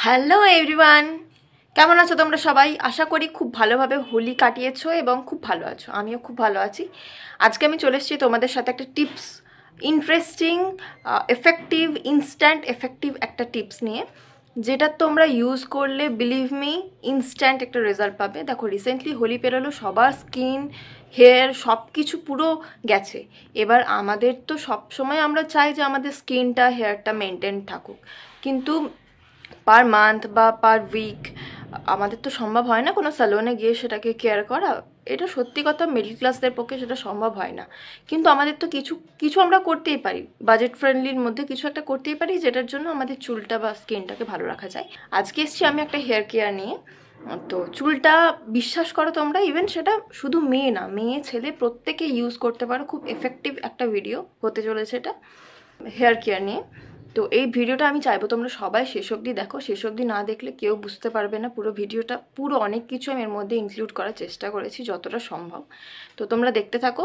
Hello everyone, কেমন আছো তোমরা সবাই? আশা করি খুব ভালোভাবে হোলি কাটিয়েছো এবং খুব ভালো আছো। আমিও খুব ভালো আছি। আজকে আমি চলে এসেছি তোমাদের সাথে একটা tips, interesting, effective, instant effective একটা টিপস নিয়ে, যেটা তোমরা ইউজ করলে বিলিভ মি ইনস্ট্যান্ট একটা রেজাল্ট পাবে। দেখো, রিসেন্টলি হোলি পেরোলো, সবার স্কিন, হেয়ার সব কিছু পুরো গেছে। এবার আমাদের তো সব সময় আমরা চাই যে আমাদের স্কিনটা, হেয়ারটা মেনটেন থাকুক, কিন্তু পার মান্থ বা পার উইক আমাদের তো সম্ভব হয় না কোনো স্যালনে গিয়ে সেটাকে কেয়ার করা। এটা সত্যি কথা, মিডল ক্লাসদের পক্ষে সেটা সম্ভব হয় না। কিন্তু আমাদের তো কিছু কিছু আমরা করতেই পারি, বাজেট ফ্রেন্ডলির মধ্যে কিছু একটা করতেই পারি, যেটার জন্য আমাদের চুলটা বা স্কিনটাকে ভালো রাখা যায়। আজকে এসেছি আমি একটা হেয়ার কেয়ার নিয়ে। তো চুলটা, বিশ্বাস করো তোমরা, ইভেন সেটা শুধু মেয়ে না, মেয়ে ছেলে প্রত্যেকে ইউজ করতে পারো। খুব এফেক্টিভ একটা ভিডিও হতে চলেছে এটা হেয়ার কেয়ার নিয়ে। তো এই ভিডিওটা আমি চাইবো তোমরা সবাই শেষ অবধি দেখো। শেষ অবধি না দেখলে কেউ বুঝতে পারবে না পুরো ভিডিওটা। পুরো অনেক কিছু আমি এর মধ্যে ইনক্লুড করার চেষ্টা করেছি যতটা সম্ভব। তো তোমরা দেখতে থাকো।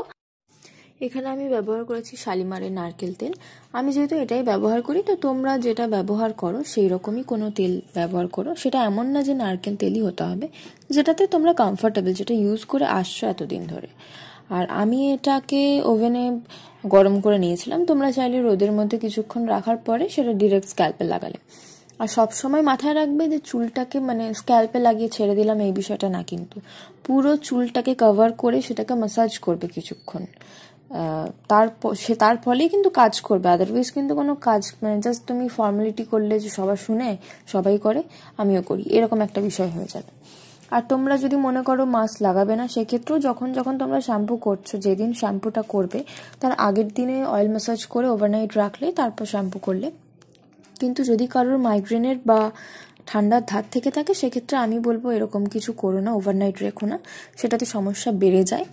এখানে আমি ব্যবহার করেছি শালিমারের নারকেল তেল। আমি যেহেতু এটাই ব্যবহার করি, তো তোমরা যেটা ব্যবহার করো সেই রকমই কোনো তেল ব্যবহার করো। সেটা এমন না যে নারকেল তেলই হতে হবে, যেটাতে তোমরা কমফর্টেবল, যেটা ইউজ করে আসছো এতদিন ধরে। আর আমি এটাকে ওভেনে গরম করে নিয়েছিলাম। তোমরা চাইলে রোদের মধ্যে কিছুক্ষণ রাখার পরে সেটা ডিরেক্ট স্ক্যাল্পে লাগালে। আর সব সময় মাথায় রাখবে যে চুলটাকে স্ক্যাল্পে লাগিয়ে ছেড়ে দিলাম এই বিষয়টা না, কিন্তু পুরো চুলটাকে কভার করে সেটাকে ম্যাসাজ করবে কিছুক্ষণ। তার ফলেই কিন্তু কাজ করবে। আদারওয়াইজ কিন্তু কোনো কাজ, জাস্ট তুমি ফর্মালিটি করলে যে সবার শুনে সবাই করে, আমিও করি, এরকম একটা বিষয় হয়ে যাবে। আর তোমরা যদি মনে করো মাস্ক লাগাবে না, সেক্ষেত্রেও যখন যখন তোমরা শ্যাম্পু করছো, যেদিন শ্যাম্পুটা করবে তার আগের দিনে অয়েল ম্যাসাজ করে ওভারনাইট রাখলে তারপর শ্যাম্পু করলে। কিন্তু যদি কারোর মাইগ্রেনের বা ঠান্ডার ধার থেকে থাকে, সেক্ষেত্রে আমি বলবো এরকম কিছু করো না, ওভারনাইট রেখো না, সেটাতে সমস্যা বেড়ে যায়।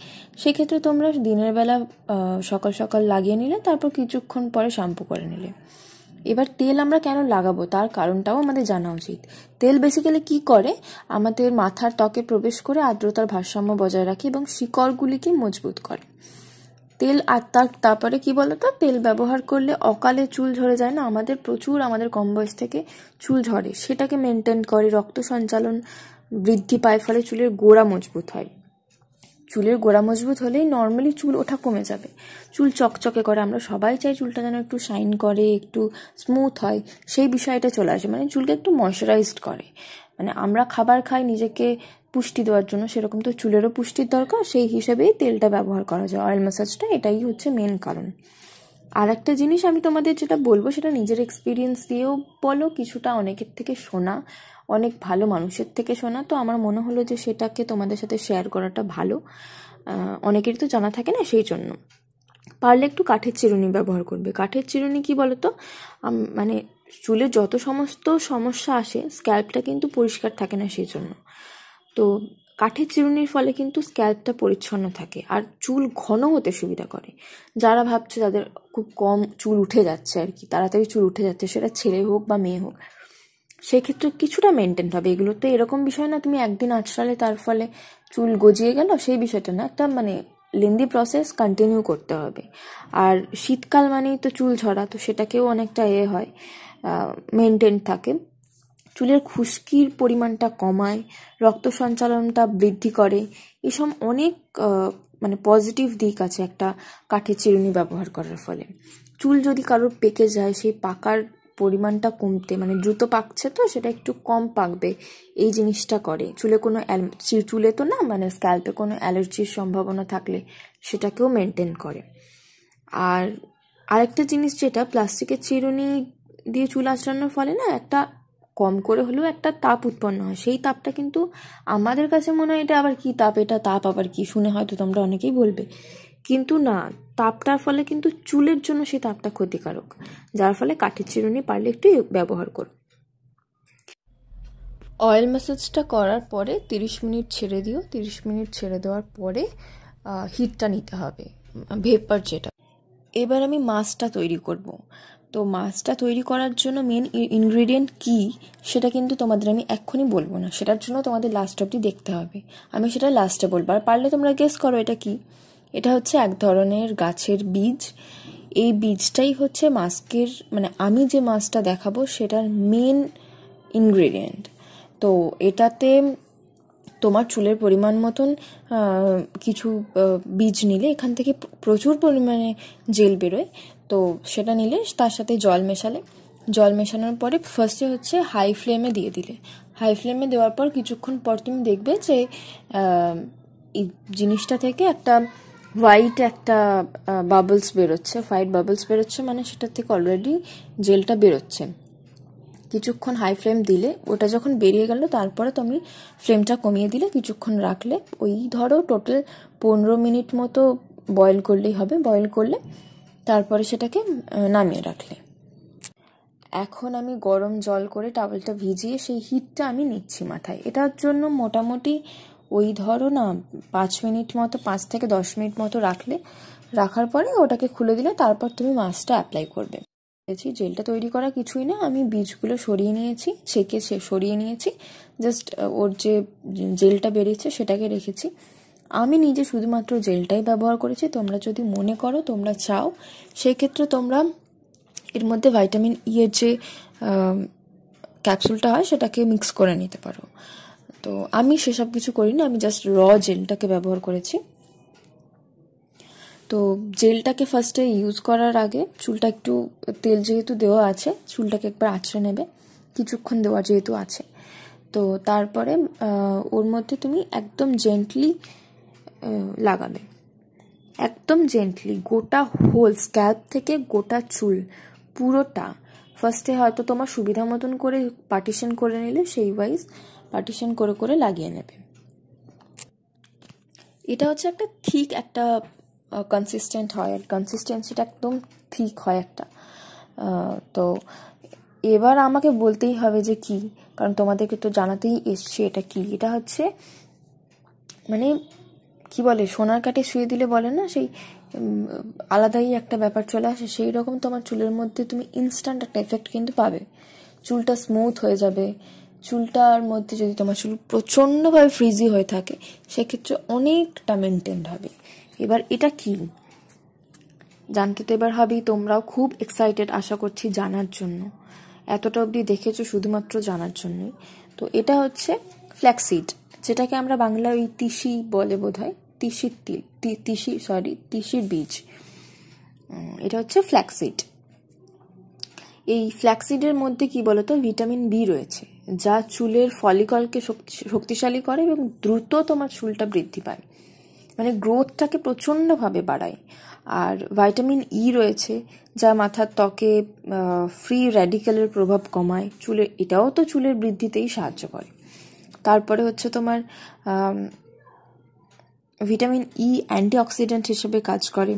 সেক্ষেত্রে তোমরা দিনের বেলা সকাল সকাল লাগিয়ে নিলে, তারপর কিছুক্ষণ পরে শ্যাম্পু করে নিলে। এবার তেল আমরা কেন লাগাবো তার কারণটাও আমাদের জানা উচিত। তেল বেসিক্যালি কি করে, আমাদের মাথার ত্বকে প্রবেশ করে আর্দ্রতার ভারসাম্য বজায় রাখে এবং শিকড়গুলিকে মজবুত করে। তেল আর তারপরে কি বলতো, তেল ব্যবহার করলে অকালে চুল ঝরে যায় না, আমাদের কম বয়স থেকে চুল ঝরে, সেটাকে মেনটেন করে, রক্ত সঞ্চালন বৃদ্ধি পায়, ফলে চুলের গোড়া মজবুত হয়। চুলের গোড়া মজবুত হলেই নর্মালি চুল ওঠা কমে যাবে, চুল চকচকে করে। আমরা সবাই চাই চুলটা যেন একটু শাইন করে, একটু স্মুথ হয়, সেই বিষয়টা চলে আসে। চুলকে একটু ময়শ্চারাইজড করে। আমরা খাবার খাই নিজেকে পুষ্টি দেওয়ার জন্য, সেরকম তো চুলেরও পুষ্টির দরকার, সেই হিসেবেই তেলটা ব্যবহার করা যায়, অয়েল ম্যাসাজটা, এটাই হচ্ছে মেন কারণ। আর একটা জিনিস আমি তোমাদের যেটা বলবো, সেটা নিজের এক্সপিরিয়েন্স দিয়েও বলো, কিছুটা অনেকের থেকে শোনা, অনেক ভালো মানুষের থেকে শোনা। তো আমার মনে হলো যে সেটাকে তোমাদের সাথে শেয়ার করাটা ভালো। অনেকেরই তো জানা থাকে না, সেই জন্য। পারলে একটু কাঠের চিরুনি ব্যবহার করবে। কাঠের চিরুনি কি বলতো, চুলে যত সমস্ত সমস্যা আসে, স্ক্যাল্পটা কিন্তু পরিষ্কার থাকে না, সেই জন্য। তো কাঠের চিরুনির ফলে কিন্তু স্ক্যাল্পটা পরিচ্ছন্ন থাকে আর চুল ঘন হতে সুবিধা করে। যারা ভাবছে যাদের খুব কম চুল উঠে যাচ্ছে আর কি, তাড়াতাড়ি চুল উঠে যাচ্ছে, সেটা ছেলে হোক বা মেয়ে হোক, সেক্ষেত্রে কিছুটা মেনটেন হবে। এগুলো তো এরকম বিষয় না তুমি একদিন আঁচড়ালে তার ফলে চুল গজিয়ে গেল, সেই বিষয়টা না। একটা লেন্দি প্রসেস কন্টিনিউ করতে হবে। আর শীতকাল মানেই তো চুল ঝরা, তো সেটাকেও অনেকটা হয়, মেনটেন থাকে। চুলের খুশকির পরিমাণটা কমায়, রক্ত সঞ্চালনটা বৃদ্ধি করে, এসব অনেক পজিটিভ দিক আছে একটা কাঠের চিরুনি ব্যবহার করার ফলে। চুল যদি কারোর পেকে যায়, সেই পাকার পরিমাণটা কমতে, দ্রুত পাকছে তো সেটা একটু কম পাকবে, এই জিনিসটা করে। চুলে তো না, স্ক্যাল্পে কোনো অ্যালার্জির সম্ভাবনা থাকলে সেটাকেও মেনটেন করে। আর আরেকটা জিনিস, যেটা প্লাস্টিকের চিরুনি দিয়ে চুল আঁচড়ানোর ফলে না, একটা কম করে হলেও একটা তাপ উৎপন্ন হয়। সেই তাপটা কিন্তু আমাদের কাছে মনে হয় এটা আবার কি তাপ, এটা তাপ আবার কি, শুনে হয়তো তোমরা অনেকেই বলবে, কিন্তু না, তাপটার ফলে কিন্তু চুলের জন্য সেই তাপটা ক্ষতিকারক, যার ফলে কাঠের চিরুনি পারলে একটু ব্যবহার করো। অয়েল ম্যাসাজটা করার পরে 30 মিনিট ছেড়ে দিও। 30 মিনিট ছেড়ে দেওয়ার পরে হিটটা নিতে হবে, ভেপার যেটা। এবার আমি মাস্কটা তৈরি করব। তো মাস্কটা তৈরি করার জন্য মেন ইনগ্রেডিয়েন্ট কি, সেটা কিন্তু তোমাদের আমি এক্ষুনি বলবো না, সেটার জন্য তোমাদের লাস্ট অবধি দেখতে হবে। আমি সেটা লাস্টে বলবো, আর পারলে তোমরা গেস করো এটা কি। এটা হচ্ছে এক ধরনের গাছের বীজ। এই বীজটাই হচ্ছে মাস্কের, আমি যে মাস্কটা দেখাবো সেটার মেন ইনগ্রেডিয়েন্ট। তো এটাতে তোমার চুলের পরিমাণ মতন কিছু বীজ নিলে এখান থেকে প্রচুর পরিমাণে জেল বেরোয়, তো সেটা নিলে তার সাথে জল মেশালে, জল মেশানোর পরে ফার্স্টে হচ্ছে হাই ফ্লেমে দিয়ে দিলে, হাই ফ্লেমে দেওয়ার পর কিছুক্ষণ পর তুমি দেখবে যে এই জিনিসটা থেকে একটা হোয়াইট একটা বাবলস বেরোচ্ছে, হোয়াইট বাবলস বেরোচ্ছে, মানে সেটার থেকে অলরেডি জেলটা বেরোচ্ছে। কিছুক্ষণ হাই ফ্লেম দিলে ওটা যখন বেরিয়ে গেল তারপরে তুমি ফ্লেমটা কমিয়ে দিলে, কিছুক্ষণ রাখলে, ওই ধরো টোটাল 15 মিনিট মতো বয়েল করলেই হবে। বয়েল করলে তারপরে সেটাকে নামিয়ে রাখলে। এখন আমি গরম জল করে টাওয়েলটা ভিজিয়ে সেই হিটটা আমি নিচ্ছি মাথায়। এটার জন্য মোটামুটি ওই ধরো না 5 মিনিট মতো, 5 থেকে 10 মিনিট মতো রাখলে, রাখার পরে ওটাকে খুলে দিলে তারপর তুমি মাস্কটা অ্যাপ্লাই করবে। জেলটা তৈরি করা কিছুই না, আমি বীজগুলো সরিয়ে নিয়েছি, ছেঁকে সরিয়ে নিয়েছি, জাস্ট ওর যে জেলটা বেরিয়েছে সেটাকে রেখেছি। আমি নিজে শুধুমাত্র জেলটাই ব্যবহার করেছি। তোমরা যদি মনে করো, তোমরা চাও, সেক্ষেত্রে তোমরা এর মধ্যে ভাইটামিন ই এর যে ক্যাপসুলটা হয় সেটাকে মিক্স করে নিতে পারো। তো আমি সেসব কিছু করিনি, আমি জাস্ট জেলটাকে ব্যবহার করেছি। তো জেলটাকে ফার্স্টে ইউজ করার আগে চুলটা একটু, তেল যেহেতু দেওয়া আছে, চুলটাকে একবার আঁচড়ে নেবে, কিছুক্ষণ দেওয়া যেহেতু আছে। তো তারপরে ওর মধ্যে তুমি একদম জেন্টলি লাগাবে, একদম জেন্টলি, গোটা হোল স্ক্যাল্প থেকে গোটা চুল পুরোটা। ফার্স্টে হয়তো তোমার সুবিধা মতন করে পার্টিশন করে নিলে, সেই ওয়াইজ পার্টিশন করে করে লাগিয়ে নেবে। এটা হচ্ছে একটা থিক একটা কনসিস্টেন্ট হয়, আর কনসিস্টেন্সিটা একদম ঠিক হয় একটা। তো এবার আমাকে বলতেই হবে যে কি, কারণ তোমাদেরকে তো জানাতেই এসছে এটা কি। এটা হচ্ছে মানে কি বলে, সোনার কাঠে শুয়ে দিলে বলে না, সেই আলাদাই একটা ব্যাপার চলে আসে। সেই রকম তোমার চুলের মধ্যে তুমি ইনস্ট্যান্ট একটা এফেক্ট কিন্তু পাবে। চুলটা স্মুথ হয়ে যাবে। চুলটার মধ্যে যদি তোমার চুল প্রচণ্ডভাবে ফ্রিজি হয়ে থাকে, সেক্ষেত্রে অনেকটা মেনটেন্ড হবে। এবার এটা কি জানতে তো এবার হবেই, তোমরাও খুব এক্সাইটেড আশা করছি জানার জন্য। এতটা অবধি দেখেছো শুধুমাত্র জানার জন্যই। তো এটা হচ্ছে ফ্ল্যাক্সিড, যেটাকে আমরা বাংলায় ওই তিসি বলে বোধ হয়, তিসির তিল, তিসির বীজ। এটা হচ্ছে ফ্ল্যাক্সিড। এই ফ্ল্যাক্সিডের মধ্যে কি বলতো, ভিটামিন বি রয়েছে, যা চুলের ফলিকলকে শক্তিশালী করে এবং দ্রুত তোমার চুলটা বৃদ্ধি পায়, মানে গ্রোথটাকে প্রচণ্ডভাবে বাড়ায়। আর ভাইটামিন ই রয়েছে, যা মাথার ত্বকে ফ্রি র্যাডিক্যালের প্রভাব কমায়, চুলের, এটাও তো চুলের বৃদ্ধিতেই সাহায্য করে। তারপরে হচ্ছে তোমার ভিটামিন ই অ্যান্টিঅক্সিডেন্ট হিসেবে কাজ করে।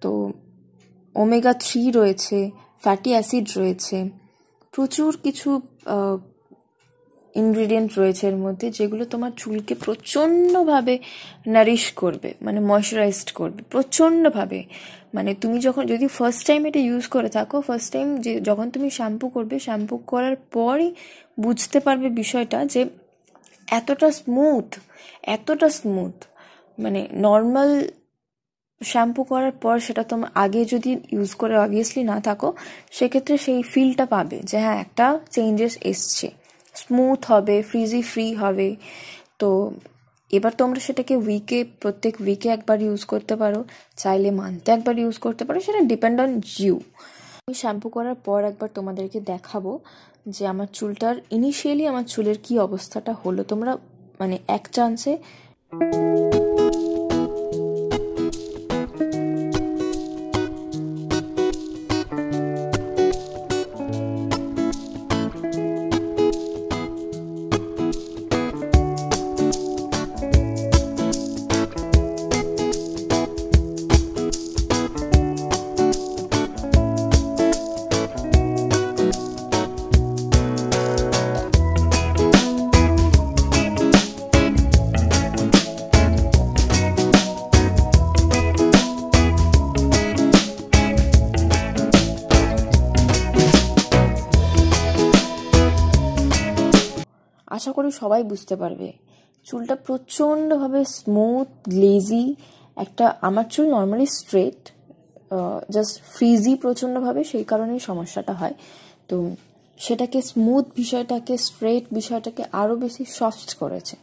তো ওমেগা 3 রয়েছে, ফ্যাটি অ্যাসিড রয়েছে, প্রচুর কিছু ইনগ্রিডিয়েন্ট রয়েছে এর মধ্যে, যেগুলো তোমার চুলকে প্রচণ্ডভাবে নারিশ করবে, মানে ময়শ্চারাইজড করবে প্রচণ্ডভাবে। মানে তুমি যখন, যদি ফার্স্ট টাইম এটা ইউজ করে থাকো, ফার্স্ট টাইম যে যখন তুমি শ্যাম্পু করবে, শ্যাম্পু করার পরই বুঝতে পারবে বিষয়টা যে এতটা স্মুথ, মানে নর্মাল শ্যাম্পু করার পর সেটা তোমার আগে যদি ইউজ করে অবভিয়াসলি না থাকো, সেক্ষেত্রে সেই ফিলটা পাবে যে হ্যাঁ একটা চেঞ্জেস এসছে, স্মুথ হবে, ফ্রিজি ফ্রি হবে। তো এবার তোমরা সেটাকে প্রত্যেক উইকে একবার ইউজ করতে পারো, চাইলে মান্থে একবার ইউজ করতে পারো, সেটা ডিপেন্ড অন ইউ। আমি শ্যাম্পু করার পর একবার তোমাদেরকে দেখাবো যে আমার চুলটার ইনিশিয়ালি আমার চুলের কি অবস্থাটা হলো। তোমরা মানে এক চান্সে আশা করি সবাই বুঝতে পারবে। চুলটা প্রচণ্ডভাবে স্মুথ, গ্লেজি একটা, আমার চুল নর্মালি স্ট্রেট, জাস্ট ফ্রিজি প্রচণ্ডভাবে, সেই কারণেই সমস্যাটা হয়। তো সেটাকে স্মুথ বিষয়টাকে, স্ট্রেট বিষয়টাকে আরো বেশি সফট করেছে।